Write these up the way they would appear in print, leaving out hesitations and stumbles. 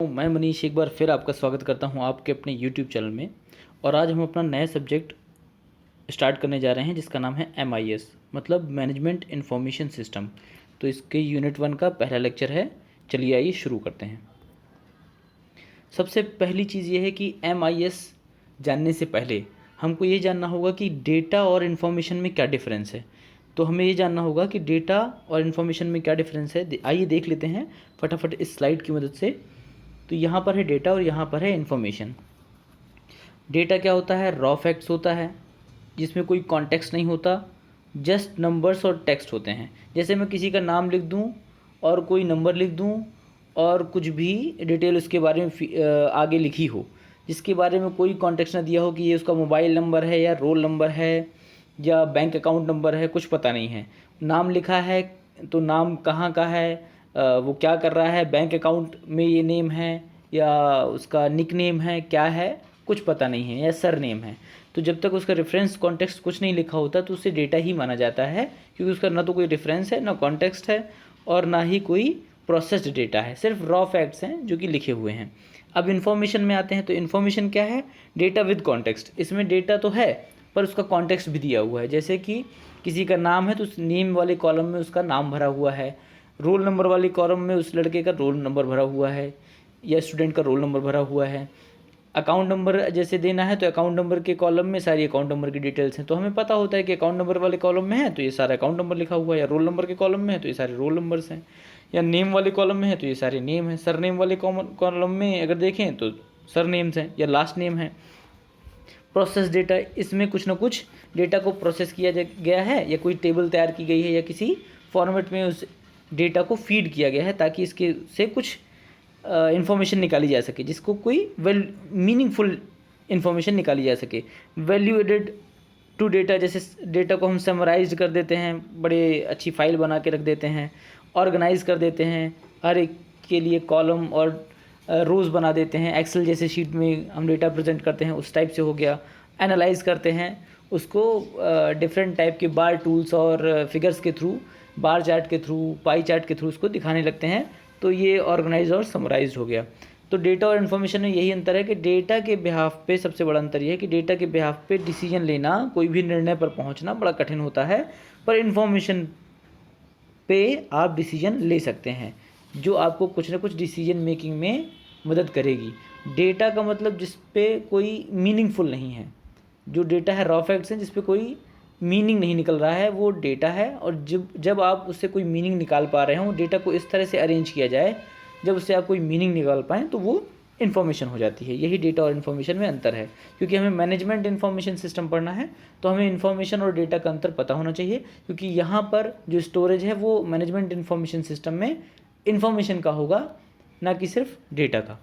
मैं मनीष एक बार फिर आपका स्वागत करता हूं आपके अपने यूट्यूब चैनल में। और आज हम अपना नया सब्जेक्ट स्टार्ट करने जा रहे हैं जिसका नाम है MIS मतलब मैनेजमेंट इन्फॉर्मेशन सिस्टम। तो इसके यूनिट 1 का पहला लेक्चर है। चलिए आइए शुरू करते हैं। सबसे पहली चीज़ ये है कि MIS जानने से पहले हमको ये जानना होगा कि डेटा और इन्फॉर्मेशन में क्या डिफरेंस है। तो हमें ये जानना होगा कि डेटा और इन्फॉर्मेशन में क्या डिफरेंस है। आइए देख लेते हैं फटाफट इस स्लाइड की मदद से। तो यहाँ पर है डेटा और यहाँ पर है इन्फॉर्मेशन। डेटा क्या होता है? रॉ फैक्ट्स होता है जिसमें कोई कॉन्टेक्स्ट नहीं होता, जस्ट नंबर्स और टेक्स्ट होते हैं। जैसे मैं किसी का नाम लिख दूँ और कोई नंबर लिख दूँ और कुछ भी डिटेल उसके बारे में आगे लिखी हो जिसके बारे में कोई कॉन्टेक्स्ट ना दिया हो कि ये उसका मोबाइल नंबर है या रोल नंबर है या बैंक अकाउंट नंबर है, कुछ पता नहीं है। नाम लिखा है तो नाम कहाँ का है, वो क्या कर रहा है, बैंक अकाउंट में ये नेम है या उसका निक नेम है, क्या है कुछ पता नहीं है, या सर नेम है। तो जब तक उसका रेफरेंस कॉन्टेक्स्ट कुछ नहीं लिखा होता तो उसे डेटा ही माना जाता है, क्योंकि उसका ना तो कोई रेफरेंस है, ना कॉन्टेक्स्ट है और ना ही कोई प्रोसेस्ड डेटा है, सिर्फ रॉ फैक्ट्स हैं जो कि लिखे हुए हैं। अब इन्फॉर्मेशन में आते हैं। तो इन्फॉर्मेशन क्या है? Data with context. इसमें डेटा तो है पर उसका कॉन्टेक्स्ट भी दिया हुआ है। जैसे कि किसी का नाम है तो उस नेम वाले कॉलम में उसका नाम भरा हुआ है, रोल नंबर वाले कॉलम में उस लड़के का रोल नंबर भरा हुआ है या स्टूडेंट का रोल नंबर भरा हुआ है। अकाउंट नंबर जैसे देना है तो अकाउंट नंबर के कॉलम में सारी अकाउंट नंबर की डिटेल्स हैं। तो हमें पता होता है कि अकाउंट नंबर वाले कॉलम में है तो ये सारा अकाउंट नंबर लिखा हुआ है, या रोल नंबर के कॉलम में है तो ये सारे रोल नंबर्स हैं, या नेम वाले कॉलम में है तो ये सारे नेम हैं, सर नेम वाले कॉलम में अगर देखें तो सर नेम्स हैं या लास्ट नेम है। प्रोसेस डेटा, इसमें कुछ ना कुछ डेटा को प्रोसेस किया गया है या कोई टेबल तैयार की गई है या किसी फॉर्मेट में उस डेटा को फीड किया गया है ताकि इसके से कुछ इन्फॉर्मेशन निकाली जा सके, जिसको कोई मीनिंगफुल इन्फॉर्मेशन निकाली जा सके। वैल्यू एडेड टू डेटा, जैसे डेटा को हम समराइज कर देते हैं, बड़े अच्छी फाइल बना के रख देते हैं, ऑर्गेनाइज कर देते हैं, हर एक के लिए कॉलम और रोज़ बना देते हैं। एक्सेल जैसे शीट में हम डेटा प्रेजेंट करते हैं उस टाइप से हो गया। एनालाइज करते हैं उसको डिफरेंट टाइप के बार टूल्स और फिगर्स के थ्रू, बार चार्ट के थ्रू, पाई चार्ट के थ्रू उसको दिखाने लगते हैं। तो ये ऑर्गेनाइज और समराइज्ड हो गया। तो डेटा और इन्फॉर्मेशन में यही अंतर है कि डेटा के बिहाफ पे सबसे बड़ा अंतर ये है कि डेटा के बिहाफ पे डिसीजन लेना, कोई भी निर्णय पर पहुंचना बड़ा कठिन होता है, पर इन्फॉर्मेशन पे आप डिसीजन ले सकते हैं जो आपको कुछ ना कुछ डिसीजन मेकिंग में मदद करेगी। डेटा का मतलब जिस पे कोई मीनिंगफुल नहीं है, जो डेटा है रॉ फैक्ट्स हैं जिस पे कोई मीनिंग नहीं निकल रहा है वो डेटा है। और जब आप उससे कोई मीनिंग निकाल पा रहे हों, डेटा को इस तरह से अरेंज किया जाए जब उससे आप कोई मीनिंग निकाल पाएँ तो वो इन्फॉर्मेशन हो जाती है। यही डेटा और इन्फॉर्मेशन में अंतर है। क्योंकि हमें मैनेजमेंट इन्फॉर्मेशन सिस्टम पढ़ना है तो हमें इन्फॉर्मेशन और डेटा का अंतर पता होना चाहिए, क्योंकि यहाँ पर जो स्टोरेज है वो मैनेजमेंट इन्फॉर्मेशन सिस्टम में इन्फॉर्मेशन का होगा, ना कि सिर्फ डेटा का।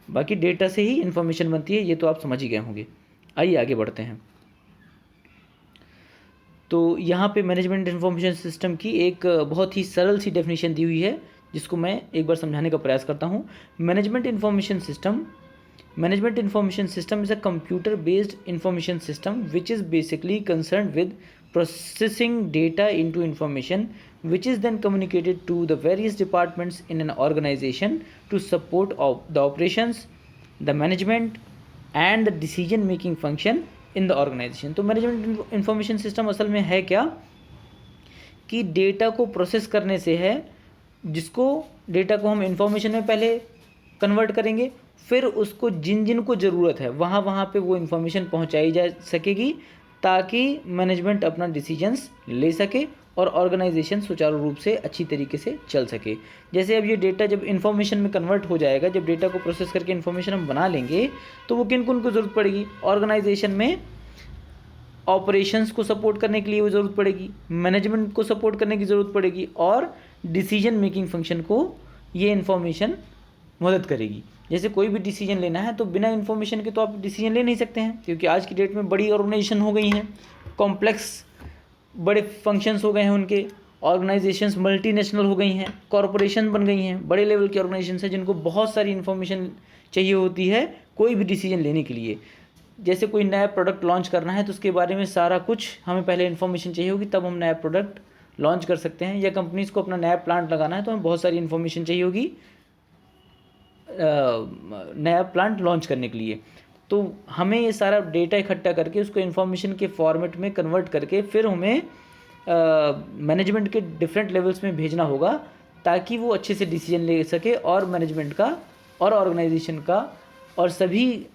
बाकी डेटा से ही इन्फॉर्मेशन बनती है, ये तो आप समझ ही गए होंगे। आइए आगे बढ़ते हैं। तो यहाँ पे मैनेजमेंट इन्फॉर्मेशन सिस्टम की एक बहुत ही सरल सी डेफिनेशन दी हुई है जिसको मैं एक बार समझाने का प्रयास करता हूँ। Management information system is a computer based information system which is basically concern with processing data into information which is then communicated to the various departments in an organization to support the operations, the management and the decision making function in the organization। तो management information system असल में है क्या कि data को process करने से है, जिसको डेटा को हम इंफॉर्मेशन में पहले कन्वर्ट करेंगे, फिर उसको जिन जिन को ज़रूरत है वहाँ वहाँ पे वो इन्फॉर्मेशन पहुँचाई जा सकेगी ताकि मैनेजमेंट अपना डिसीजंस ले सके और ऑर्गेनाइजेशन सुचारू रूप से अच्छी तरीके से चल सके। जैसे अब ये डेटा जब इन्फॉर्मेशन में कन्वर्ट हो जाएगा, जब डेटा को प्रोसेस करके इन्फॉर्मेशन हम बना लेंगे तो वो किन किन को ज़रूरत पड़ेगी? ऑर्गेनाइजेशन में ऑपरेशंस को सपोर्ट करने के लिए वो ज़रूरत पड़ेगी, मैनेजमेंट को सपोर्ट करने की ज़रूरत पड़ेगी और डिसीजन मेकिंग फंक्शन को ये इन्फॉर्मेशन मदद करेगी। जैसे कोई भी डिसीजन लेना है तो बिना इन्फॉर्मेशन के तो आप डिसीजन ले नहीं सकते हैं, क्योंकि आज की डेट में बड़ी ऑर्गेनाइजेशन हो गई हैं, कॉम्प्लेक्स बड़े फंक्शंस हो गए हैं उनके, ऑर्गेनाइजेशंस मल्टीनेशनल हो गई हैं, कॉरपोरेशन बन गई हैं, बड़े लेवल की ऑर्गेनाइजेशंस हैं जिनको बहुत सारी इन्फॉर्मेशन चाहिए होती है कोई भी डिसीजन लेने के लिए। जैसे कोई नया प्रोडक्ट लॉन्च करना है तो उसके बारे में सारा कुछ हमें पहले इन्फॉर्मेशन चाहिए होगी, तब हम नया प्रोडक्ट लॉन्च कर सकते हैं। या कंपनीज़ को अपना नया प्लांट लगाना है तो हमें बहुत सारी इन्फॉर्मेशन चाहिए होगी नया प्लांट लॉन्च करने के लिए। तो हमें ये सारा डेटा इकट्ठा करके उसको इन्फॉर्मेशन के फॉर्मेट में कन्वर्ट करके फिर हमें मैनेजमेंट के डिफरेंट लेवल्स में भेजना होगा, ताकि वो अच्छे से डिसीजन ले सके और मैनेजमेंट का और ऑर्गेनाइजेशन का और सभी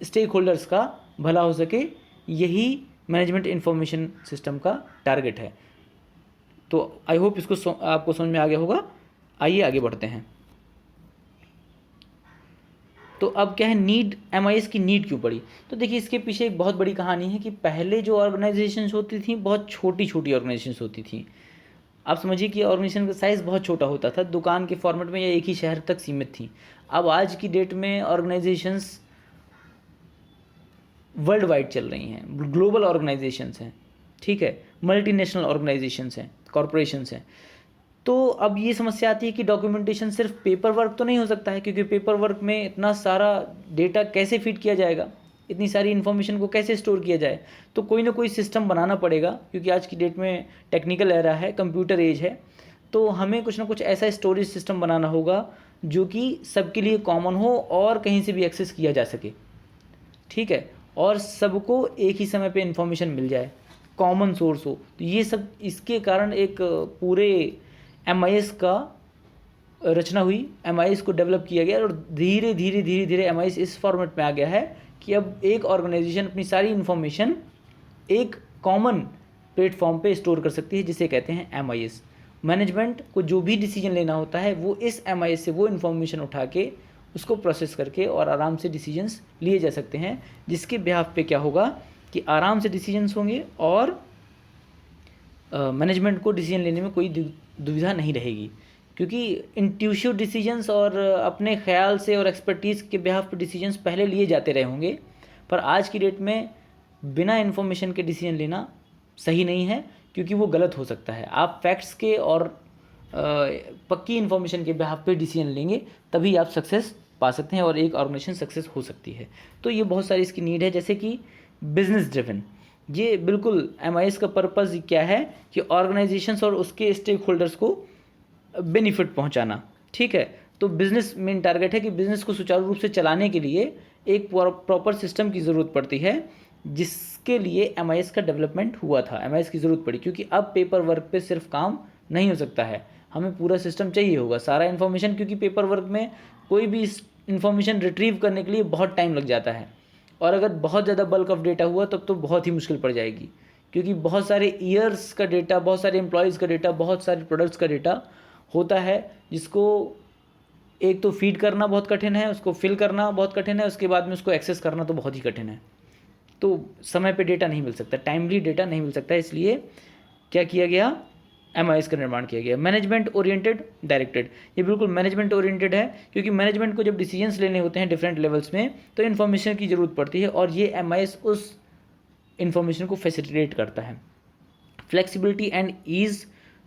स्टेक होल्डर्स का भला हो सके। यही मैनेजमेंट इन्फॉर्मेशन सिस्टम का टारगेट है। तो आई होप इसको आपको समझ में आ गया होगा। आइए आगे बढ़ते हैं। तो अब क्या है, नीड, एमआईएस की नीड क्यों पड़ी? तो देखिए, इसके पीछे एक बहुत बड़ी कहानी है कि पहले जो ऑर्गेनाइजेशंस होती थी बहुत छोटी छोटी ऑर्गेनाइजेशंस होती थी। आप समझिए कि ऑर्गेनाइजेशन का साइज़ बहुत छोटा होता था, दुकान के फॉर्मेट में या एक ही शहर तक सीमित थी। अब आज की डेट में ऑर्गेनाइजेशंस वर्ल्ड वाइड चल रही हैं, ग्लोबल ऑर्गेनाइजेशंस हैं, ठीक है, मल्टीनेशनल ऑर्गेनाइजेशंस हैं, कॉरपोरेशंस हैं। तो अब ये समस्या आती है कि डॉक्यूमेंटेशन सिर्फ पेपर वर्क तो नहीं हो सकता है, क्योंकि पेपर वर्क में इतना सारा डेटा कैसे फीड किया जाएगा, इतनी सारी इन्फॉर्मेशन को कैसे स्टोर किया जाए। तो कोई ना कोई सिस्टम बनाना पड़ेगा, क्योंकि आज की डेट में टेक्निकल एरा है, कंप्यूटर एज है। तो हमें कुछ ना कुछ ऐसा स्टोरेज सिस्टम बनाना होगा जो कि सबके लिए कॉमन हो और कहीं से भी एक्सेस किया जा सके, ठीक है, और सबको एक ही समय पे इन्फॉर्मेशन मिल जाए, कॉमन सोर्स हो। तो ये सब इसके कारण एक पूरे एमआईएस का रचना हुई, एमआईएस को डेवलप किया गया और धीरे धीरे एमआईएस इस फॉर्मेट में आ गया है कि अब एक ऑर्गेनाइजेशन अपनी सारी इन्फॉर्मेशन एक कॉमन प्लेटफॉर्म पे स्टोर कर सकती है, जिसे कहते हैं एमआईएस। मैनेजमेंट को जो भी डिसीजन लेना होता है वो इस एमआईएस से वो इन्फॉर्मेशन उठा के उसको प्रोसेस करके और आराम से डिसीजंस लिए जा सकते हैं, जिसके बिहाफ पे क्या होगा कि आराम से डिसीजंस होंगे और मैनेजमेंट को डिसीजन लेने में कोई दुविधा नहीं रहेगी, क्योंकि इंट्यूटिव डिसीजंस और अपने ख्याल से और एक्सपर्टीज़ के बिहाफ पे डिसीजंस पहले लिए जाते रहे होंगे। पर आज की डेट में बिना इन्फॉर्मेशन के डिसीजन लेना सही नहीं है, क्योंकि वो गलत हो सकता है। आप फैक्ट्स के और पक्की इन्फॉर्मेशन के बिहाफ पे डिसीजन लेंगे, तभी आप सक्सेस पा सकते हैं और एक ऑर्गेनाइजेशन सक्सेस हो सकती है। तो ये बहुत सारी इसकी नीड है, जैसे कि बिजनेस ड्रिवन। ये बिल्कुल एमआईएस का पर्पज़ क्या है कि ऑर्गेनाइजेशंस और उसके स्टेक होल्डर्स को बेनिफिट पहुंचाना, ठीक है। तो बिज़नेस मेन टारगेट है कि बिज़नेस को सुचारू रूप से चलाने के लिए एक प्रॉपर सिस्टम की ज़रूरत पड़ती है, जिसके लिए एमआईएस का डेवलपमेंट हुआ था, एमआईएस की ज़रूरत पड़ी, क्योंकि अब पेपर वर्क पे सिर्फ काम नहीं हो सकता है, हमें पूरा सिस्टम चाहिए होगा, सारा इन्फॉर्मेशन, क्योंकि पेपर वर्क में कोई भी इन्फॉर्मेशन रिट्रीव करने के लिए बहुत टाइम लग जाता है, और अगर बहुत ज़्यादा बल्क ऑफ डेटा हुआ तब तो बहुत ही मुश्किल पड़ जाएगी, क्योंकि बहुत सारे ईयर्स का डेटा, बहुत सारे एम्प्लॉयज़ का डेटा, बहुत सारे प्रोडक्ट्स का डेटा होता है, जिसको एक तो फीड करना बहुत कठिन है, उसको फिल करना बहुत कठिन है, उसके बाद में उसको एक्सेस करना तो बहुत ही कठिन है। तो समय पे डेटा नहीं मिल सकता, टाइमली डेटा नहीं मिल सकता, इसलिए क्या किया गया, एमआईएस का निर्माण किया गया। मैनेजमेंट ओरिएंटेड डायरेक्टेड, ये बिल्कुल मैनेजमेंट ओरिएंटेड है, क्योंकि मैनेजमेंट को जब डिसीजंस लेने होते हैं डिफरेंट लेवल्स में तो इन्फॉर्मेशन की ज़रूरत पड़ती है, और ये एमआईएस उस इन्फॉर्मेशन को फैसिलिटेट करता है। Flexibility and ease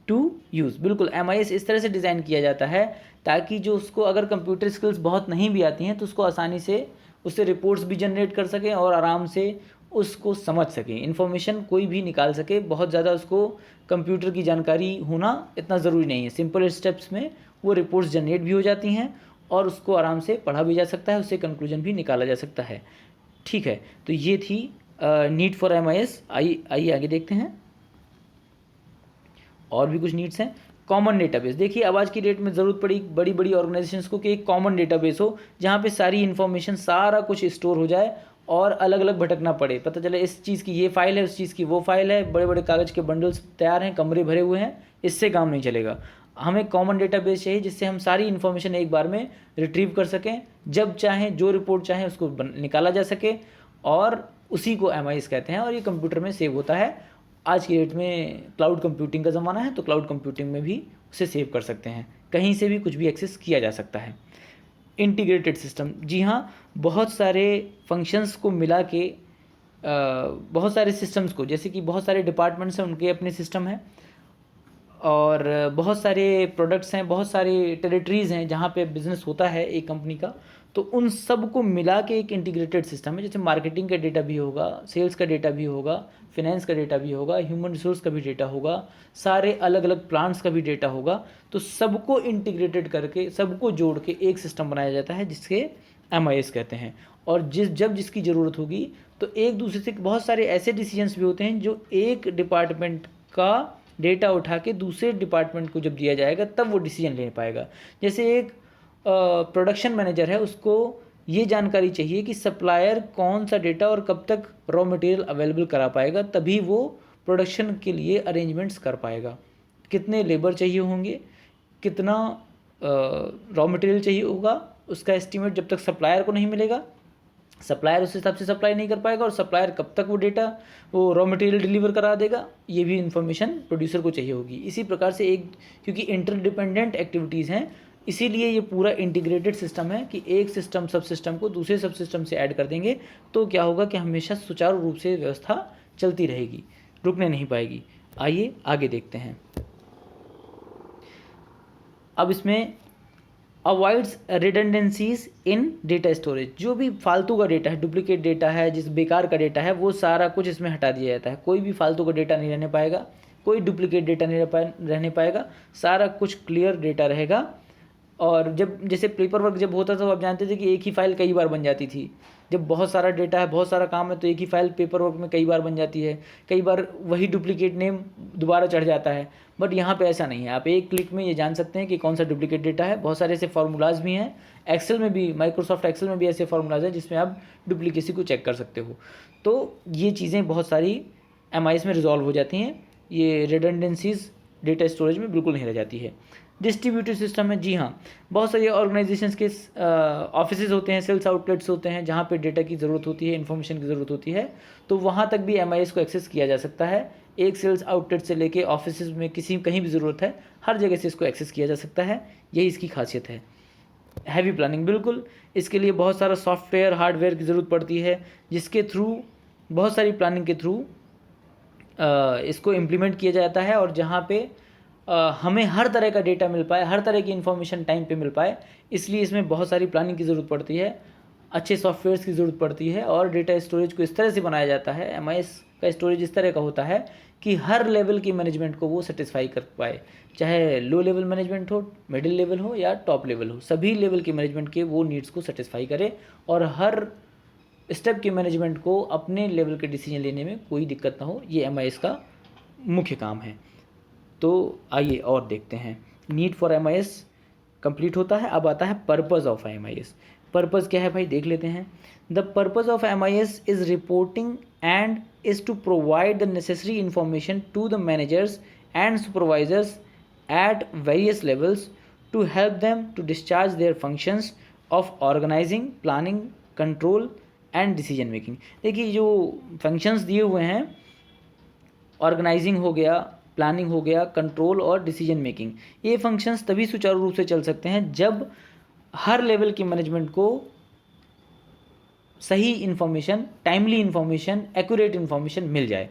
to use, बिल्कुल एमआईएस इस तरह से डिज़ाइन किया जाता है ताकि जो उसको अगर कंप्यूटर स्किल्स बहुत नहीं भी आती हैं तो उसको आसानी से उससे रिपोर्ट्स भी जनरेट कर सकें और आराम से उसको समझ सकें, इन्फॉर्मेशन कोई भी निकाल सके। बहुत ज़्यादा उसको कंप्यूटर की जानकारी होना इतना ज़रूरी नहीं है, सिंपल स्टेप्स में वो रिपोर्ट्स जनरेट भी हो जाती हैं और उसको आराम से पढ़ा भी जा सकता है, उससे कंक्लूजन भी निकाला जा सकता है, ठीक है। तो ये थी नीड फॉर एमआईएस। आइए आगे देखते हैं, और भी कुछ नीड्स हैं। कॉमन डेटाबेस, देखिए अब आज की डेट में ज़रूरत पड़ी बड़ी बड़ी ऑर्गेनाइजेशंस को कि एक कॉमन डेटाबेस हो जहाँ पे सारी इन्फॉर्मेशन, सारा कुछ स्टोर हो जाए और अलग अलग भटकना पड़े, पता चले इस चीज़ की ये फाइल है, उस चीज़ की वो फाइल है, बड़े बड़े कागज़ के बंडल्स तैयार हैं, कमरे भरे हुए हैं, इससे काम नहीं चलेगा। हमें कॉमन डेटाबेस चाहिए जिससे हम सारी इन्फॉर्मेशन एक बार में रिट्रीव कर सकें, जब चाहें जो रिपोर्ट चाहें उसको निकाला जा सके, और उसी को एमआईएस कहते हैं, और ये कंप्यूटर में सेव होता है। आज की डेट में क्लाउड कंप्यूटिंग का ज़माना है, तो क्लाउड कंप्यूटिंग में भी उसे सेव कर सकते हैं, कहीं से भी कुछ भी एक्सेस किया जा सकता है। इंटीग्रेटेड सिस्टम, जी हाँ, बहुत सारे फंक्शंस को मिला के बहुत सारे सिस्टम्स को, जैसे कि बहुत सारे डिपार्टमेंट्स हैं उनके अपने सिस्टम हैं, और बहुत सारे प्रोडक्ट्स हैं, बहुत सारे टेरिटरीज़ हैं जहाँ पे बिज़नेस होता है एक कंपनी का, तो उन सब को मिला के एक इंटीग्रेटेड सिस्टम है। जैसे मार्केटिंग का डेटा भी होगा, सेल्स का डेटा भी होगा, फिनेंस का डेटा भी होगा, ह्यूमन रिसोर्स का भी डेटा होगा, सारे अलग अलग प्लांट्स का भी डेटा होगा। तो सबको इंटीग्रेटेड करके, सबको जोड़ के एक सिस्टम बनाया जाता है जिसके MIS कहते हैं। और जब जिसकी ज़रूरत होगी तो एक दूसरे से बहुत सारे ऐसे डिसीजंस भी होते हैं जो एक डिपार्टमेंट का डेटा उठा के दूसरे डिपार्टमेंट को जब दिया जाएगा तब वो डिसीजन ले पाएगा। जैसे एक प्रोडक्शन मैनेजर है, उसको ये जानकारी चाहिए कि सप्लायर कौन सा डेटा और कब तक रॉ मटेरियल अवेलेबल करा पाएगा, तभी वो प्रोडक्शन के लिए अरेंजमेंट्स कर पाएगा। कितने लेबर चाहिए होंगे, कितना रॉ मटेरियल चाहिए होगा, उसका एस्टीमेट जब तक सप्लायर को नहीं मिलेगा, सप्लायर उस हिसाब से सप्लाई नहीं कर पाएगा, और सप्लायर कब तक वो रॉ मटेरियल डिलीवर करा देगा, ये भी इन्फॉर्मेशन प्रोड्यूसर को चाहिए होगी। इसी प्रकार से एक, क्योंकि इंटरडिपेंडेंट एक्टिविटीज़ हैं, इसीलिए ये पूरा इंटीग्रेटेड सिस्टम है कि एक सिस्टम सब सिस्टम को दूसरे सब सिस्टम से ऐड कर देंगे तो क्या होगा कि हमेशा सुचारू रूप से व्यवस्था चलती रहेगी, रुकने नहीं पाएगी। आइए आगे देखते हैं। अब इसमें अवॉइड्स रिडंडेंसीज इन डेटा स्टोरेज। जो भी फालतू का डेटा है, डुप्लीकेट डेटा है, जिस बेकार का डेटा है, वो सारा कुछ इसमें हटा दिया जाता है। कोई भी फालतू का डेटा नहीं रहने पाएगा, कोई डुप्लीकेट डेटा नहीं रहने पाएगा, सारा कुछ क्लियर डेटा रहेगा। और जब जैसे पेपर वर्क जब होता था तो आप जानते थे कि एक ही फाइल कई बार बन जाती थी। जब बहुत सारा डेटा है, बहुत सारा काम है, तो एक ही फाइल पेपर वर्क में कई बार बन जाती है, कई बार वही डुप्लीकेट नेम दोबारा चढ़ जाता है। बट यहाँ पे ऐसा नहीं है, आप एक क्लिक में ये जान सकते हैं कि कौन सा डुप्लीकेट डेटा है। बहुत सारे ऐसे फार्मूलाज भी हैं, एक्सेल में भी, माइक्रोसॉफ्ट एक्सेल में भी ऐसे फार्मूलाज हैं जिसमें आप डुप्लीकेसी को चेक कर सकते हो। तो ये चीज़ें बहुत सारी MIS में रिजॉल्व हो जाती हैं। ये रिडंडेंसीज डेटा स्टोरेज में बिल्कुल नहीं रह जाती है। डिस्ट्रीब्यूटेड सिस्टम है, जी हाँ, बहुत सारी ऑर्गेनाइजेशंस के ऑफिसेज होते हैं, सेल्स आउटलेट्स होते हैं, जहाँ पे डेटा की ज़रूरत होती है, इन्फॉर्मेशन की ज़रूरत होती है, तो वहाँ तक भी MIS को एक्सेस किया जा सकता है। एक सेल्स आउटलेट से लेके ऑफिसेज में कहीं भी ज़रूरत है, हर जगह से इसको एक्सेस किया जा सकता है। यही इसकी खासियत है। हैवी प्लानिंग, बिल्कुल, इसके लिए बहुत सारा सॉफ्टवेयर हार्डवेयर की ज़रूरत पड़ती है, जिसके थ्रू, बहुत सारी प्लानिंग के थ्रू इसको इम्प्लीमेंट किया जाता है। और जहाँ पे हमें हर तरह का डेटा मिल पाए, हर तरह की इन्फॉर्मेशन टाइम पे मिल पाए, इसलिए इसमें बहुत सारी प्लानिंग की ज़रूरत पड़ती है, अच्छे सॉफ्टवेयर्स की ज़रूरत पड़ती है। और डेटा स्टोरेज को इस तरह से बनाया जाता है, MIS का स्टोरेज इस तरह का होता है कि हर लेवल की मैनेजमेंट को वो सेटिस्फाई कर पाए, चाहे लो लेवल मैनेजमेंट हो, मिडिल लेवल हो या टॉप लेवल हो, सभी लेवल के मैनेजमेंट के वो नीड्स को सेटिस्फाई करे, और हर स्टेप के मैनेजमेंट को अपने लेवल के डिसीजन लेने में कोई दिक्कत ना हो। ये MIS का मुख्य काम है। तो आइए और देखते हैं। नीड फॉर MIS कंप्लीट होता है, अब आता है पर्पज़ ऑफ MIS। पर्पज़ क्या है भाई, देख लेते हैं। The purpose of MIS is reporting and is to provide the necessary information to the managers and supervisors at various levels to help them to discharge their functions of organizing, planning, control and decision making. देखिए, जो functions दिए हुए हैं, organising हो गया, planning हो गया, control और डिसीजन मेकिंग, ये फंक्शंस तभी सुचारू रूप से चल सकते हैं जब हर लेवल की मैनेजमेंट को सही information, timely information, accurate information मिल जाए।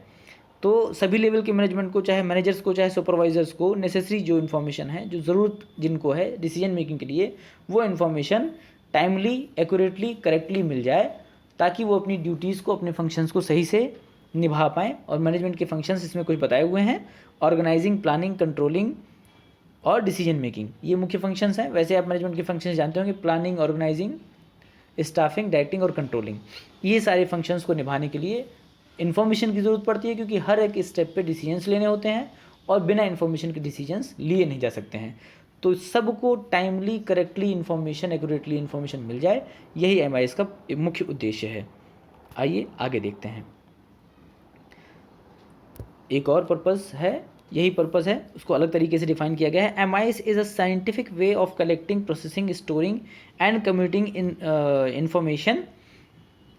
तो सभी लेवल के मैनेजमेंट को, चाहे मैनेजर्स को, चाहे सुपरवाइजर्स को, नेसेसरी जो इन्फॉर्मेशन है, जो ज़रूरत जिनको है डिसीजन मेकिंग के लिए, वो इन्फॉर्मेशन टाइमली, एक्यूरेटली, करेक्टली मिल जाए, ताकि वो अपनी ड्यूटीज़ को, अपने फंक्शंस को सही से निभा पाएँ। और मैनेजमेंट के फंक्शंस इसमें कुछ बताए हुए हैं, ऑर्गेनाइजिंग, प्लानिंग, कंट्रोलिंग और डिसीजन मेकिंग, ये मुख्य फंक्शंस हैं। वैसे आप मैनेजमेंट के फंक्शंस जानते होंगे, प्लानिंग, ऑर्गेनाइजिंग, स्टाफिंग, डायरेक्टिंग और कंट्रोलिंग। ये सारे फंक्शंस को निभाने के लिए इन्फॉर्मेशन की ज़रूरत पड़ती है, क्योंकि हर एक स्टेप पे डिसीजंस लेने होते हैं और बिना इन्फॉर्मेशन के डिसीजंस लिए नहीं जा सकते हैं। तो सबको timely, correctly information, accurately information मिल जाए, यही MIS का मुख्य उद्देश्य है। आइए आगे देखते हैं। एक और पर्पज़ है, यही पर्पज़ है, उसको अलग तरीके से डिफाइन किया गया है। MIS is a scientific way of collecting, processing, storing and communicating information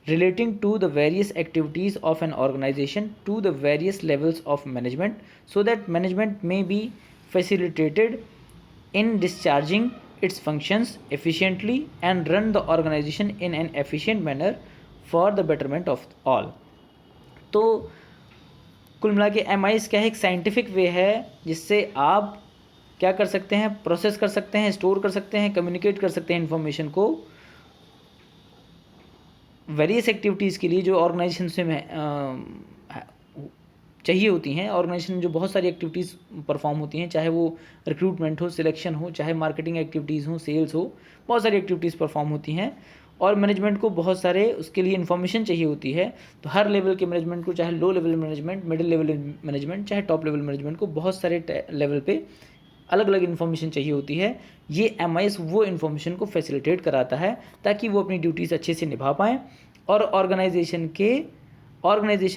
relating to the various activities of an organization to the various levels of management, so that management may be facilitated in discharging its functions efficiently and run the organization in an efficient manner for the betterment of all. तो कुल मिला के MIS क्या है, एक scientific way है जिससे आप क्या कर सकते हैं, प्रोसेस कर सकते हैं, स्टोर कर सकते हैं, कम्युनिकेट कर सकते हैं इन्फॉर्मेशन को वेरियस एक्टिविटीज़ के लिए जो ऑर्गेनाइजेशन से चाहिए होती हैं। ऑर्गेनाइजेशन जो बहुत सारी एक्टिविटीज़ परफॉर्म होती हैं, चाहे वो रिक्रूटमेंट हो, सिलेक्शन हो, चाहे मार्केटिंग एक्टिविटीज़ हो, सेल्स हो, बहुत सारी एक्टिविटीज़ परफॉर्म होती हैं और मैनेजमेंट को बहुत सारे उसके लिए इन्फॉर्मेशन चाहिए होती है। तो हर लेवल के मैनेजमेंट को, चाहे low level management, middle level management, चाहे टॉप लेवल मैनेजमेंट को बहुत सारे लेवल पे अलग अलग इन्फॉर्मेशन चाहिए होती है। ये MIS वो इन्फॉर्मेशन को फैसिलिटेट कराता है ताकि वो अपनी ड्यूटीज़ अच्छे से निभा पाएँ और ऑर्गेनाइजेशन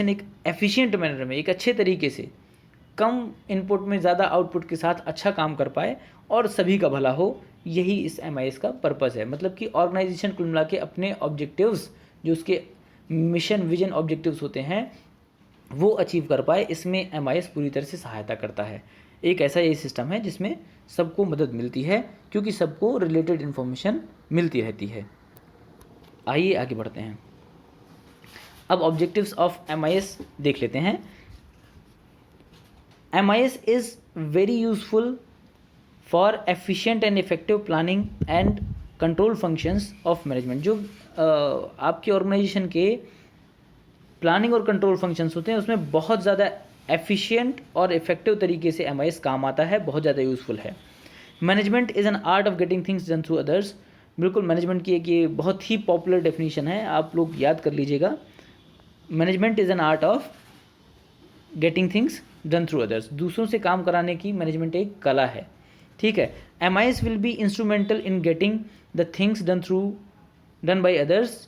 एक एफिशिएंट मैनर में, एक अच्छे तरीके से, कम इनपुट में ज़्यादा आउटपुट के साथ अच्छा काम कर पाए और सभी का भला हो। यही इस MIS का पर्पज़ है। मतलब कि ऑर्गेनाइजेशन कुल मिला के अपने ऑब्जेक्टिव्स, जो उसके मिशन विजन ऑब्जेक्टिव्स होते हैं, वो अचीव कर पाए, इसमें MIS पूरी तरह से सहायता करता है। एक ऐसा ये सिस्टम है जिसमें सबको मदद मिलती है क्योंकि सबको रिलेटेड इन्फॉर्मेशन मिलती रहती है। आइए आगे बढ़ते हैं। अब ऑब्जेक्टिव्स ऑफ MIS देख लेते हैं। MIS is very useful for efficient and effective planning and control functions of management. जो आपकी ऑर्गेनाइजेशन के प्लानिंग और कंट्रोल फंक्शंस होते हैं उसमें बहुत ज़्यादा एफिशिएंट और इफेक्टिव तरीके से MIS काम आता है, बहुत ज़्यादा यूज़फुल है। Management is an art of getting things done through others. बिल्कुल, मैनेजमेंट की एक ये बहुत ही पॉपुलर डेफिनेशन है, आप लोग याद कर लीजिएगा। Management is an art of getting things done through others. दूसरों से काम कराने की मैनेजमेंट एक कला है, ठीक है। MIS will be instrumental in getting the things done by others.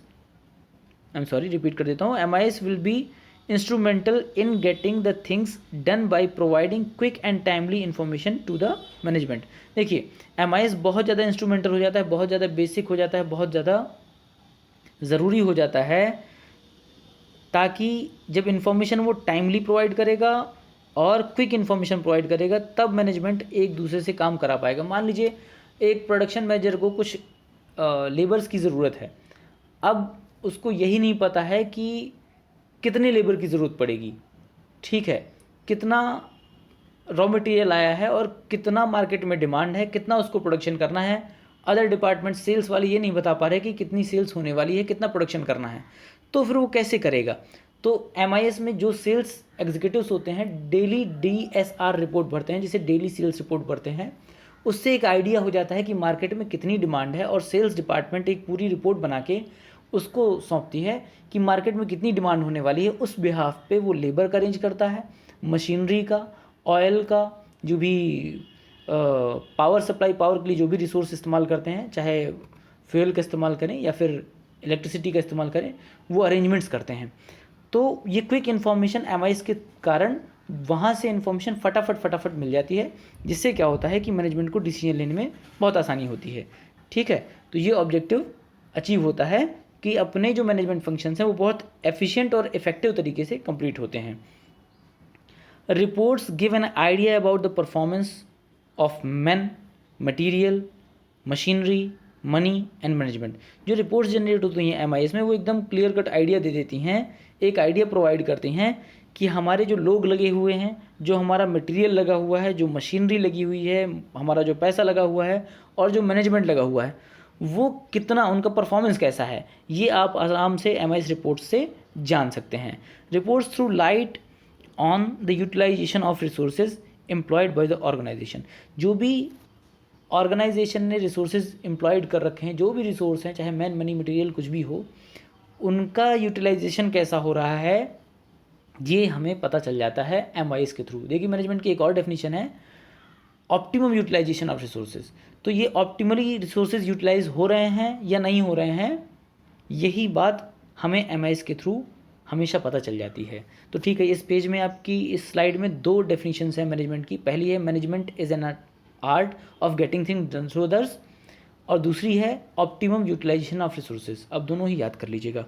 Repeat कर देता हूँ। MIS will be instrumental in getting the things done by providing quick and timely information to the management. देखिए, MIS बहुत ज़्यादा instrumental हो जाता है, बहुत ज़्यादा बेसिक हो जाता है, बहुत ज़्यादा ज़रूरी हो जाता है, ताकि जब इन्फॉर्मेशन वो टाइमली प्रोवाइड करेगा और क्विक इन्फॉर्मेशन प्रोवाइड करेगा तब मैनेजमेंट एक दूसरे से काम करा पाएगा। मान लीजिए एक प्रोडक्शन मैनेजर को कुछ लेबर्स की ज़रूरत है, अब उसको यही नहीं पता है कि कितने लेबर की ज़रूरत पड़ेगी, ठीक है, कितना रॉ मटेरियल आया है और कितना मार्केट में डिमांड है, कितना उसको प्रोडक्शन करना है। अदर डिपार्टमेंट सेल्स वाले ये नहीं बता पा रहे कि कितनी सेल्स होने वाली है, कितना प्रोडक्शन करना है, तो फिर वो कैसे करेगा। तो MIS में जो सेल्स एग्जीक्यूटिव्स होते हैं डेली DSR रिपोर्ट भरते हैं, जिसे डेली सेल्स रिपोर्ट भरते हैं, उससे एक आइडिया हो जाता है कि मार्केट में कितनी डिमांड है और सेल्स डिपार्टमेंट एक पूरी रिपोर्ट बना के उसको सौंपती है कि मार्केट में कितनी डिमांड होने वाली है। उस बिहाफ पे वो लेबर का अरेंज करता है, मशीनरी का, ऑयल का, जो भी पावर सप्लाई, पावर के लिए जो भी रिसोर्स इस्तेमाल करते हैं, चाहे फ्यूल का इस्तेमाल करें या फिर इलेक्ट्रिसिटी का इस्तेमाल करें, वो अरेंजमेंट्स करते हैं। तो ये क्विक इन्फॉर्मेशन MIS के कारण वहाँ से इन्फॉर्मेशन फटाफट मिल जाती है, जिससे क्या होता है कि मैनेजमेंट को डिसीजन लेने में बहुत आसानी होती है, ठीक है। तो ये ऑब्जेक्टिव अचीव होता है कि अपने जो मैनेजमेंट फंक्शंस हैं वो बहुत एफिशिएंट और इफेक्टिव तरीके से कंप्लीट होते हैं। Reports give an idea about the performance of man, material, machinery, money and management. जो रिपोर्ट्स जनरेट होती हैं MIS में, वो एकदम क्लियर कट आइडिया दे देती हैं, एक आइडिया प्रोवाइड करती हैं कि हमारे जो लोग लगे हुए हैं, जो हमारा मटेरियल लगा हुआ है, जो मशीनरी लगी हुई है, हमारा जो पैसा लगा हुआ है और जो मैनेजमेंट लगा हुआ है, वो कितना, उनका परफॉर्मेंस कैसा है, ये आप आराम से MIS रिपोर्ट से जान सकते हैं। Reports through light on the utilization of resources employed by the organization. जो भी ऑर्गेनाइजेशन ने रिसोर्सेज एम्प्लॉयड कर रखे हैं, जो भी रिसोर्स हैं, चाहे मैन, मनी, मटेरियल, कुछ भी हो, उनका यूटिलाइजेशन कैसा हो रहा है, ये हमें पता चल जाता है MIS के थ्रू। देखिए, मैनेजमेंट की एक और डेफिनेशन है, ऑप्टिमम यूटिलाइजेशन ऑफ रिसोर्सेज। तो ये ऑप्टिमली रिसोर्सेज यूटिलाइज हो रहे हैं या नहीं हो रहे हैं, यही बात हमें MIS के थ्रू हमेशा पता चल जाती है। तो ठीक है, इस पेज में आपकी इस स्लाइड में दो डेफिनेशंस हैं मैनेजमेंट की। पहली है management is an art of getting things done through others, और दूसरी है ऑप्टिमम यूटिलाइजेशन ऑफ रिसोर्सेज। अब दोनों ही याद कर लीजिएगा।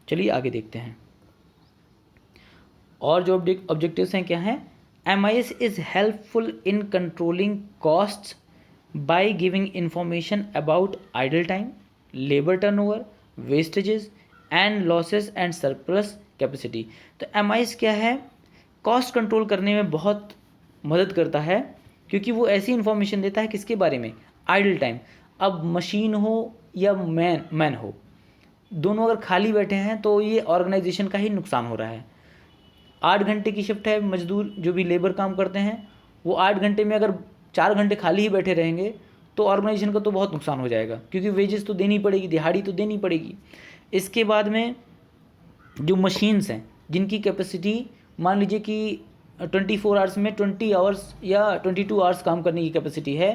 चलिए आगे देखते हैं। और जो ऑब्जेक्टिव्स हैं क्या हैं। MIS is helpful in controlling costs by giving information about idle time, labour turnover, vestiges and losses and surplus capacity. तो MIS क्या है कॉस्ट कंट्रोल करने में बहुत मदद करता है, क्योंकि वो ऐसी इन्फॉर्मेशन देता है किसके बारे में, आइडल टाइम। अब मशीन हो या मैन हो, दोनों अगर खाली बैठे हैं तो ये ऑर्गेनाइजेशन का ही नुकसान हो रहा है। 8 घंटे की शिफ्ट है, मजदूर जो भी लेबर काम करते हैं वो 8 घंटे में अगर 4 घंटे खाली ही बैठे रहेंगे तो ऑर्गेनाइजेशन का तो बहुत नुकसान हो जाएगा, क्योंकि वेजेस तो देनी पड़ेगी, दिहाड़ी तो देनी पड़ेगी। इसके बाद में जो मशीन्स हैं जिनकी कैपेसिटी मान लीजिए कि 24 आवर्स में 20 आवर्स या 22 आवर्स काम करने की कैपेसिटी है,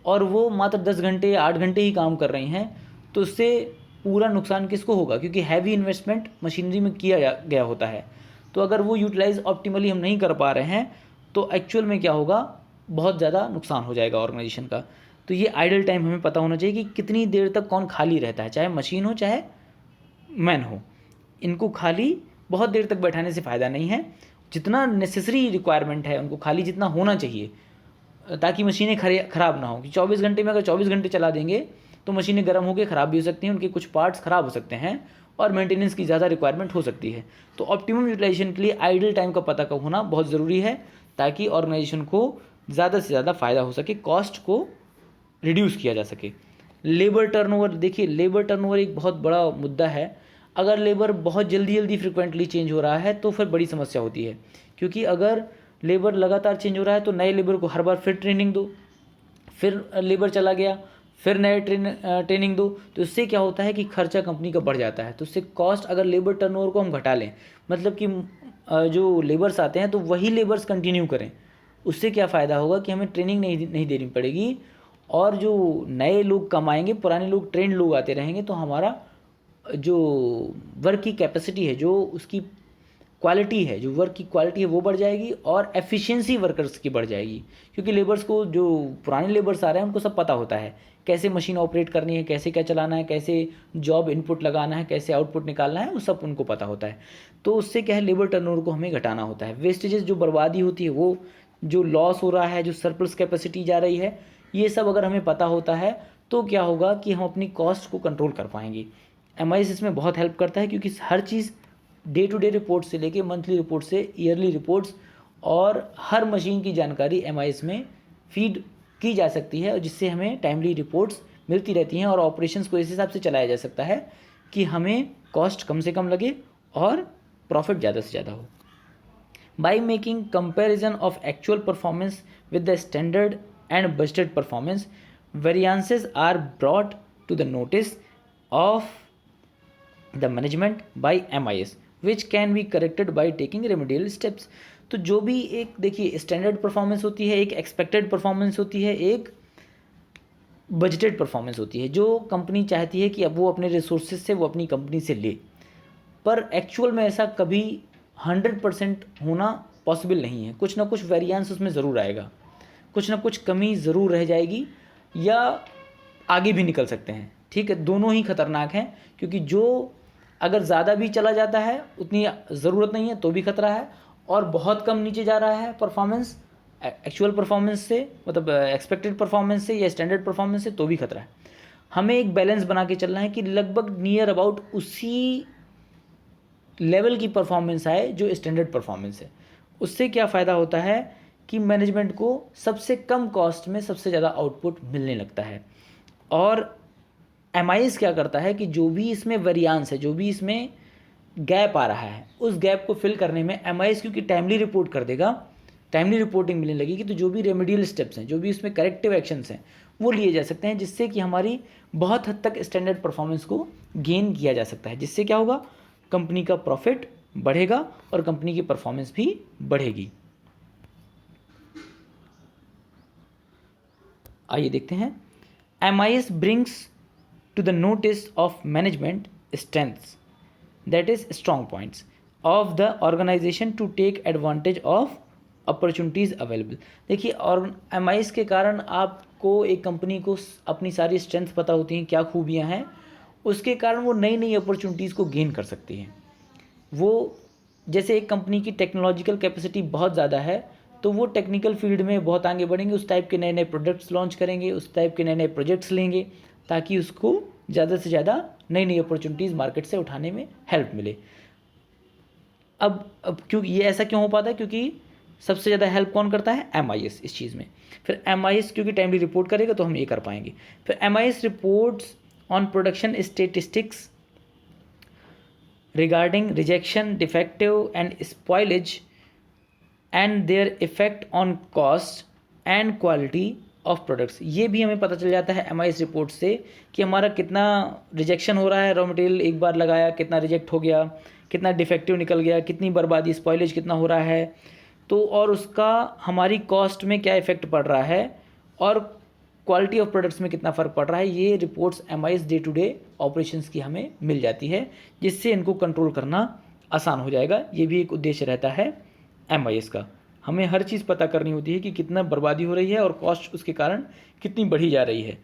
और वो मात्र 10 घंटे या 8 घंटे ही काम कर रही हैं, तो उससे पूरा नुकसान किसको होगा, क्योंकि हैवी इन्वेस्टमेंट मशीनरी में किया गया होता है। तो अगर वो यूटिलाइज ऑप्टिमली हम नहीं कर पा रहे हैं तो एक्चुअल में क्या होगा, बहुत ज़्यादा नुकसान हो जाएगा ऑर्गेनाइजेशन का। तो ये आइडल टाइम हमें पता होना चाहिए कि कितनी देर तक कौन खाली रहता है, चाहे मशीन हो चाहे मैन हो। इनको खाली बहुत देर तक बैठाने से फ़ायदा नहीं है, जितना नेसेसरी रिक्वायरमेंट है उनको खाली जितना होना चाहिए, ताकि मशीनें ख़राब ना हो। कि 24 घंटे में अगर 24 घंटे चला देंगे तो मशीनें गर्म होकर ख़राब भी हो सकती हैं, उनके कुछ पार्ट्स ख़राब हो सकते हैं और मेंटेनेंस की ज़्यादा रिक्वायरमेंट हो सकती है। तो ऑप्टिमम यूटिलाइजेशन के लिए आइडल टाइम का पता होना बहुत ज़रूरी है, ताकि ऑर्गेनाइजेशन को ज़्यादा से ज़्यादा फ़ायदा हो सके, कॉस्ट को रिड्यूस किया जा सके। लेबर टर्नओवर, देखिए लेबर टर्नओवर एक बहुत बड़ा मुद्दा है। अगर लेबर बहुत जल्दी फ्रिक्वेंटली चेंज हो रहा है तो फिर बड़ी समस्या होती है, क्योंकि अगर लेबर लगातार चेंज हो रहा है तो नए लेबर को हर बार फिर ट्रेनिंग दो, फिर लेबर चला गया, फिर नए ट्रेनिंग दो, तो इससे क्या होता है कि खर्चा कंपनी का बढ़ जाता है। तो उससे कॉस्ट, अगर लेबर टर्नओवर को हम घटा लें, मतलब कि जो लेबर्स आते हैं तो वही लेबर्स कंटिन्यू करें, उससे क्या फ़ायदा होगा कि हमें ट्रेनिंग नहीं देनी पड़ेगी, और जो नए लोग कमाएंगे, पुराने लोग ट्रेंड लोग आते रहेंगे, तो हमारा जो वर्क की कैपेसिटी है, जो उसकी क्वालिटी है, जो वर्क की क्वालिटी है वो बढ़ जाएगी, और एफिशिएंसी वर्कर्स की बढ़ जाएगी। क्योंकि लेबर्स को, जो पुराने लेबर्स आ रहे हैं उनको सब पता होता है कैसे मशीन ऑपरेट करनी है, कैसे क्या चलाना है, कैसे जॉब इनपुट लगाना है, कैसे आउटपुट निकालना है, वो सब उनको पता होता है। तो उससे क्या है, लेबर टर्नओवर को हमें घटाना होता है। वेस्टेजेस, जो बर्बादी होती है, वो जो लॉस हो रहा है, जो सरप्लस कैपेसिटी जा रही है, ये सब अगर हमें पता होता है तो क्या होगा कि हम अपनी कॉस्ट को कंट्रोल कर पाएंगे। एमआईएस इसमें बहुत हेल्प करता है, क्योंकि हर चीज़ डे टू डे रिपोर्ट से लेके मंथली रिपोर्ट से ईयरली रिपोर्ट्स और हर मशीन की जानकारी एमआईएस में फीड की जा सकती है, और जिससे हमें टाइमली रिपोर्ट्स मिलती रहती हैं, और ऑपरेशंस को इस हिसाब से चलाया जा सकता है कि हमें कॉस्ट कम से कम लगे और प्रॉफिट ज़्यादा से ज़्यादा हो। By making comparison of actual performance with the standard and budgeted performance, variances are brought to the notice of the management by MIS which can be corrected by taking remedial steps. तो जो भी एक, देखिए, standard performance होती है, एक expected performance होती है, एक बजटेड परफॉर्मेंस होती है, जो कंपनी चाहती है कि अब वो अपने रिसोर्सेज से वो अपनी कंपनी से ले, पर एक्चुअल में ऐसा कभी 100% होना पॉसिबल नहीं है। कुछ ना कुछ वेरिएंस उसमें ज़रूर आएगा, कुछ ना कुछ कमी ज़रूर रह जाएगी, या आगे भी निकल सकते हैं। ठीक है, दोनों ही खतरनाक हैं, क्योंकि जो अगर ज़्यादा भी चला जाता है, उतनी ज़रूरत नहीं है तो भी खतरा है, और बहुत कम नीचे जा रहा है परफॉर्मेंस एक्चुअल परफॉर्मेंस से, मतलब एक्सपेक्टेड परफॉर्मेंस से या स्टैंडर्ड परफॉर्मेंस से, तो भी खतरा है। हमें एक बैलेंस बना के चलना है कि लगभग नियर अबाउट उसी लेवल की परफॉर्मेंस आए जो स्टैंडर्ड परफॉर्मेंस है। उससे क्या फ़ायदा होता है कि मैनेजमेंट को सबसे कम कॉस्ट में सबसे ज़्यादा आउटपुट मिलने लगता है। और एमआईएस क्या करता है कि जो भी इसमें वेरिएंस है, जो भी इसमें गैप आ रहा है, उस गैप को फिल करने में एमआईएस क्योंकि टाइमली रिपोर्ट कर देगा, टाइमली रिपोर्टिंग मिलने लगेगी, तो जो भी रेमेडियल स्टेप्स हैं, जो भी इसमें करेक्टिव एक्शंस हैं, वो लिए जा सकते हैं, जिससे कि हमारी बहुत हद तक स्टैंडर्ड परफॉर्मेंस को गेन किया जा सकता है। जिससे क्या होगा, कंपनी का प्रॉफिट बढ़ेगा और कंपनी की परफॉर्मेंस भी बढ़ेगी। आइए देखते हैं, MIS brings to the notice of management strengths, that is strong points of the organization to take advantage of opportunities available। देखिए, और एमआईएस के कारण आपको, एक कंपनी को अपनी सारी स्ट्रेंथ पता होती हैं, क्या खूबियां हैं, उसके कारण वो नई नई अपॉर्चुनिटीज़ को गेन कर सकती हैं। वो, जैसे एक कंपनी की टेक्नोलॉजिकल कैपेसिटी बहुत ज़्यादा है, तो वो टेक्निकल फील्ड में बहुत आगे बढ़ेंगे, उस टाइप के नए नए प्रोडक्ट्स लॉन्च करेंगे, उस टाइप के नए नए प्रोजेक्ट्स लेंगे, ताकि उसको ज़्यादा से ज़्यादा नई नई अपॉर्चुनिटीज़ मार्केट से उठाने में हेल्प मिले। अब क्योंकि ये ऐसा क्यों हो पाता है, क्योंकि सबसे ज़्यादा हेल्प कौन करता है, MIS इस चीज़ में। फिर MIS क्योंकि टाइमली रिपोर्ट करेगा तो हम ये कर पाएंगे। फिर MIS reports on production statistics regarding rejection, defective and spoilage and their effect on cost and quality of products. ये भी हमें पता चल जाता है MIS रिपोर्ट से कि हमारा कितना रिजेक्शन हो रहा है, रॉ मटेरियल एक बार लगाया कितना रिजेक्ट हो गया, कितना डिफेक्टिव निकल गया, कितनी बर्बादी, स्पॉइलेज कितना हो रहा है, तो और उसका हमारी कॉस्ट में क्या इफ़ेक्ट पड़ रहा है और क्वालिटी ऑफ प्रोडक्ट्स में कितना फ़र्क पड़ रहा है। ये reports MIS day to day operations की हमें मिल जाती है, जिससे इनको कंट्रोल करना आसान हो जाएगा। ये भी एक उद्देश्य रहता है MIS का। हमें हर चीज़ पता करनी होती है कि कितना बर्बादी हो रही है और कॉस्ट उसके कारण कितनी बढ़ी जा रही है,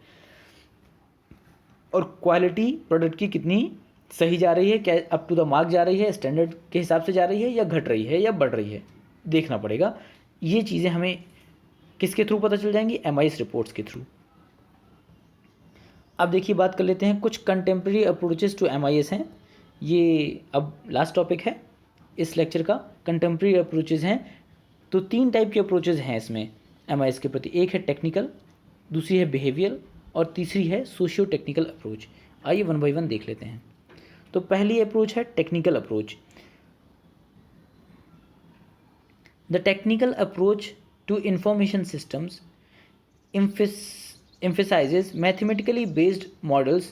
और क्वालिटी प्रोडक्ट की कितनी सही जा रही है, क्या अप टू द मार्क जा रही है, स्टैंडर्ड के हिसाब से जा रही है, या घट रही है या बढ़ रही है, देखना पड़ेगा। ये चीज़ें हमें किसके थ्रू पता चल जाएंगी, MIS रिपोर्ट्स के थ्रू। अब देखिए बात कर लेते हैं, कुछ कंटेम्प्रेरी अप्रोचेस टू MIS हैं। ये अब लास्ट टॉपिक है इस लेक्चर का, कंटेम्प्रेरी अप्रोचेस हैं। तो 3 टाइप के अप्रोचेस हैं इसमें MIS के प्रति। एक है टेक्निकल, दूसरी है बिहेवियर, और तीसरी है सोशियो टेक्निकल अप्रोच। आइए 1 बाय 1 देख लेते हैं। तो पहली अप्रोच है technical approach. The technical approach to information systems emphasizes mathematically based models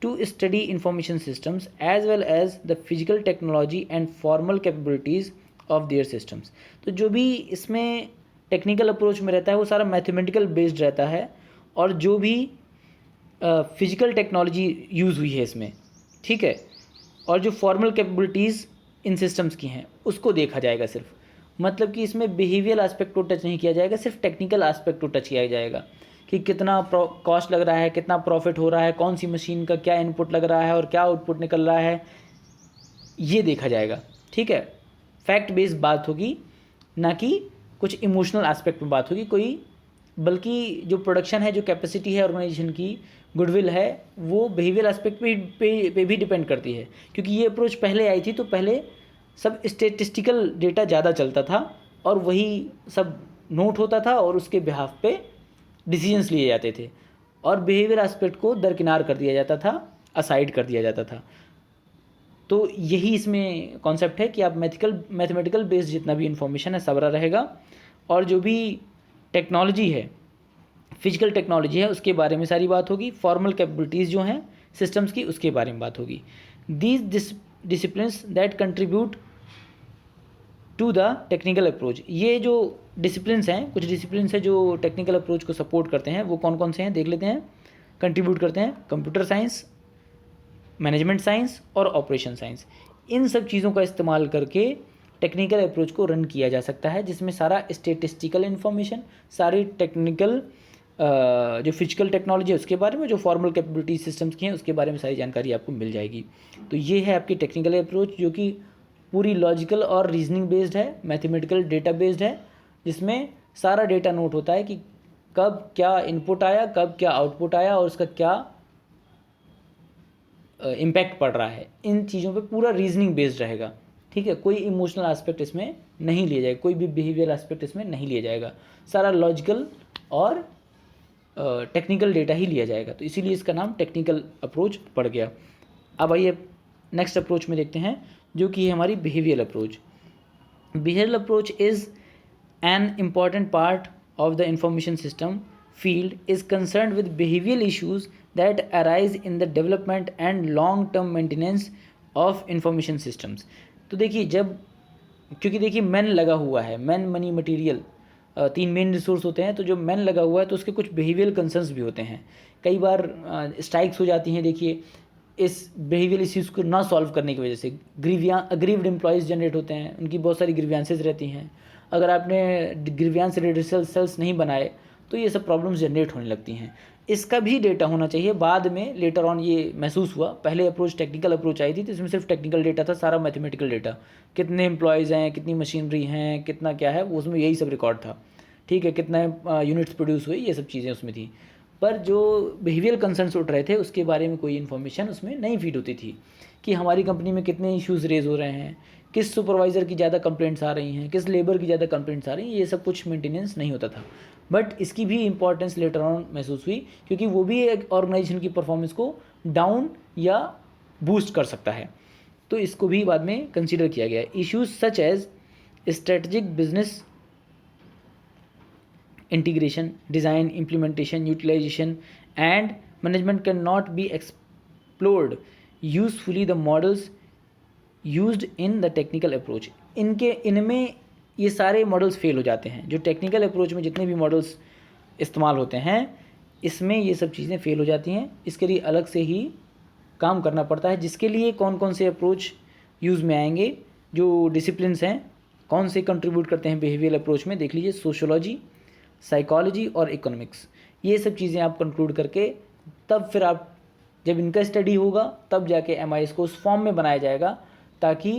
to study information systems as well as the physical technology and formal capabilities of their systems। तो जो भी इसमें टेक्निकल अप्रोच में रहता है वो सारा मैथमेटिकल बेस्ड रहता है, और जो भी फिजिकल टेक्नोलॉजी यूज़ हुई है इसमें, ठीक है, और जो फॉर्मल कैपेबिलिटीज़ इन सिस्टम्स की हैं उसको देखा जाएगा सिर्फ। मतलब कि इसमें बिहेवियल एस्पेक्ट को टच नहीं किया जाएगा, सिर्फ टेक्निकल एस्पेक्ट को टच किया जाएगा कि कितना कॉस्ट लग रहा है, कितना प्रॉफिट हो रहा है, कौन सी मशीन का क्या इनपुट लग रहा है और क्या आउटपुट निकल रहा है, ये देखा जाएगा। ठीक है, फैक्ट बेस्ड बात होगी, ना कि कुछ इमोशनल एस्पेक्ट में बात होगी कोई, बल्कि जो प्रोडक्शन है, जो कैपेसिटी है ऑर्गेनाइजेशन की, गुडविल है, वो बिहेवियर एस्पेक्ट पे भी डिपेंड करती है। क्योंकि ये अप्रोच पहले आई थी तो पहले सब स्टेटिस्टिकल डेटा ज़्यादा चलता था और वही सब नोट होता था और उसके बिहाफ पे डिसीजंस लिए जाते थे, और बिहेवियर एस्पेक्ट को दरकिनार कर दिया जाता था, असाइड कर दिया जाता था। तो यही इसमें कॉन्सेप्ट है कि आप मैथमेटिकल बेस्ड जितना भी इंफॉर्मेशन है सबरा रहेगा, और जो भी टेक्नोलॉजी है, फिजिकल टेक्नोलॉजी है, उसके बारे में सारी बात होगी। फॉर्मल कैपेबिलिटीज़ जो हैं सिस्टम्स की, उसके बारे में बात होगी। These disciplines that contribute to the technical approach. ये जो डिसिप्लिन्स हैं, कुछ डिसिप्लिन्स हैं जो टेक्निकल अप्रोच को सपोर्ट करते हैं, वो कौन कौन से हैं देख लेते हैं। कंट्रीब्यूट करते हैं कंप्यूटर साइंस, मैनेजमेंट साइंस और ऑपरेशन साइंस। इन सब चीज़ों का इस्तेमाल करके टेक्निकल अप्रोच को रन किया जा सकता है, जिसमें सारा स्टेटिस्टिकल इन्फॉर्मेशन, सारी टेक्निकल जो फिजिकल टेक्नोलॉजी है उसके बारे में, जो फॉर्मल कैपेबिलिटी सिस्टम्स की हैं उसके बारे में सारी जानकारी आपको मिल जाएगी। तो ये है आपकी टेक्निकल अप्रोच, जो कि पूरी लॉजिकल और रीजनिंग बेस्ड है, मैथमेटिकल डेटा बेस्ड है, जिसमें सारा डेटा नोट होता है कि कब क्या इनपुट आया, कब क्या आउटपुट आया और उसका क्या इम्पैक्ट पड़ रहा है। इन चीज़ों पे पूरा रीजनिंग बेस्ड रहेगा। ठीक है, कोई इमोशनल एस्पेक्ट इसमें नहीं लिया जाएगा, कोई भी बिहेवियर एस्पेक्ट इसमें नहीं लिया जाएगा, सारा लॉजिकल और टेक्निकल डेटा ही लिया जाएगा। तो इसीलिए इसका नाम टेक्निकल अप्रोच पड़ गया। अब आइए नेक्स्ट अप्रोच में देखते हैं, जो कि है हमारी behavioural approach. Behavioural approach is an important part of the information system field is concerned with behavioral issues that arise in the development and long term maintenance of information systems। तो देखिए जब, क्योंकि देखिए मैन लगा हुआ है, man money material 3 main resource होते हैं, तो जो मैन लगा हुआ है तो उसके कुछ बिहेवियल कंसर्न्स भी होते हैं। कई बार स्ट्राइक्स हो जाती हैं। देखिए इस बिहेवियल इश्यूज़ को ना सॉल्व करने की वजह से अग्रीव्ड एम्प्लॉयज़ जनरेट होते हैं, उनकी बहुत सारी ग्रीवियंसेस रहती हैं। अगर आपने ग्रीवियंस रेड्रेसल सेल्स नहीं बनाए तो ये सब प्रॉब्लम्स जनरेट होने लगती हैं। इसका भी डेटा होना चाहिए। बाद में लेटर ऑन ये महसूस हुआ, पहले अप्रोच टेक्निकल अप्रोच आई थी तो इसमें सिर्फ टेक्निकल डेटा था, सारा मैथमेटिकल डेटा, कितने एम्प्लॉयज़ हैं, कितनी मशीनरी हैं, कितना क्या है, वो उसमें यही सब रिकॉर्ड था। ठीक है, कितना यूनिट्स प्रोड्यूस हुए, ये सब चीज़ें उसमें थी। पर जो बिहेवियर कंसर्न्स उठ रहे थे उसके बारे में कोई इन्फॉर्मेशन उसमें नहीं फीड होती थी कि हमारी कंपनी में कितने इश्यूज़ रेज हो रहे हैं, किस सुपरवाइज़र की ज़्यादा कंप्लेंट्स आ रही हैं, किस लेबर की ज़्यादा कंप्लेंट्स आ रही हैं, ये सब कुछ मेंटेनेंस नहीं होता था। बट इसकी भी इंपॉर्टेंस लेटर ऑन महसूस हुई, क्योंकि वो भी एक ऑर्गेनाइजेशन की परफॉर्मेंस को डाउन या बूस्ट कर सकता है। तो इसको भी बाद में कंसिडर किया गया। Issues such as strategic business integration, design, implementation, utilization, and management cannot be explored usefully the models used in the technical approach. इनमें ये सारे मॉडल्स फेल हो जाते हैं। जो टेक्निकल अप्रोच में जितने भी मॉडल्स इस्तेमाल होते हैं इसमें ये सब चीज़ें फेल हो जाती हैं। इसके लिए अलग से ही काम करना पड़ता है, जिसके लिए कौन कौन से अप्रोच यूज़ में आएंगे, जो डिसिप्लिन्स हैं कौन से कंट्रीब्यूट करते हैं बिहेवियर अप्रोच में, देख लीजिए सोशियोलॉजी, साइकोलॉजी और इकोनॉमिक्स। ये सब चीज़ें आप कंक्लूड करके तब फिर आप जब इनका स्टडी होगा तब जाके MIS को उस फॉर्म में बनाया जाएगा ताकि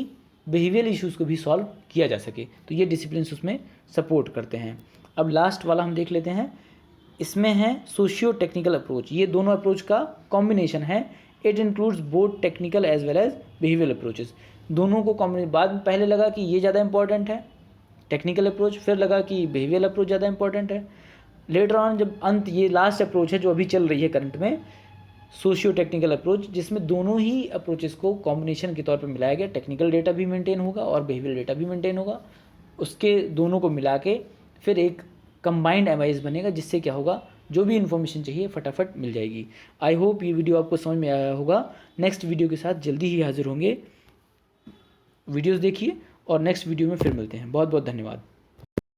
बिहेवियर इश्यूज़ को भी सॉल्व किया जा सके। तो ये डिसिप्लिन्स उसमें सपोर्ट करते हैं। अब लास्ट वाला हम देख लेते हैं। इसमें है सोशियो टेक्निकल अप्रोच। ये दोनों अप्रोच का कॉम्बिनेशन है। It includes both technical as well as behaviour approaches. दोनों को कॉम्बिनेशन, बाद में पहले लगा कि ये ज़्यादा इंपॉर्टेंट है टेक्निकल अप्रोच, फिर लगा कि बिहेवियर अप्रोच ज़्यादा इंपॉर्टेंट है। लेटर ऑन जब अंत ये लास्ट अप्रोच है जो अभी चल रही है करंट में, सोशियो टेक्निकल अप्रोच, जिसमें दोनों ही अप्रोचेस को कॉम्बिनेशन के तौर पे मिलाया गया। टेक्निकल डेटा भी मेंटेन होगा और बिहेवियर डेटा भी मेंटेन होगा। उसके दोनों को मिला के फिर एक कंबाइंड MIS बनेगा, जिससे क्या होगा, जो भी इन्फॉर्मेशन चाहिए फटाफट मिल जाएगी। आई होप ये वीडियो आपको समझ में आया होगा। नेक्स्ट वीडियो के साथ जल्दी ही हाजिर होंगे। वीडियोज़ देखिए और नेक्स्ट वीडियो में फिर मिलते हैं। बहुत बहुत धन्यवाद।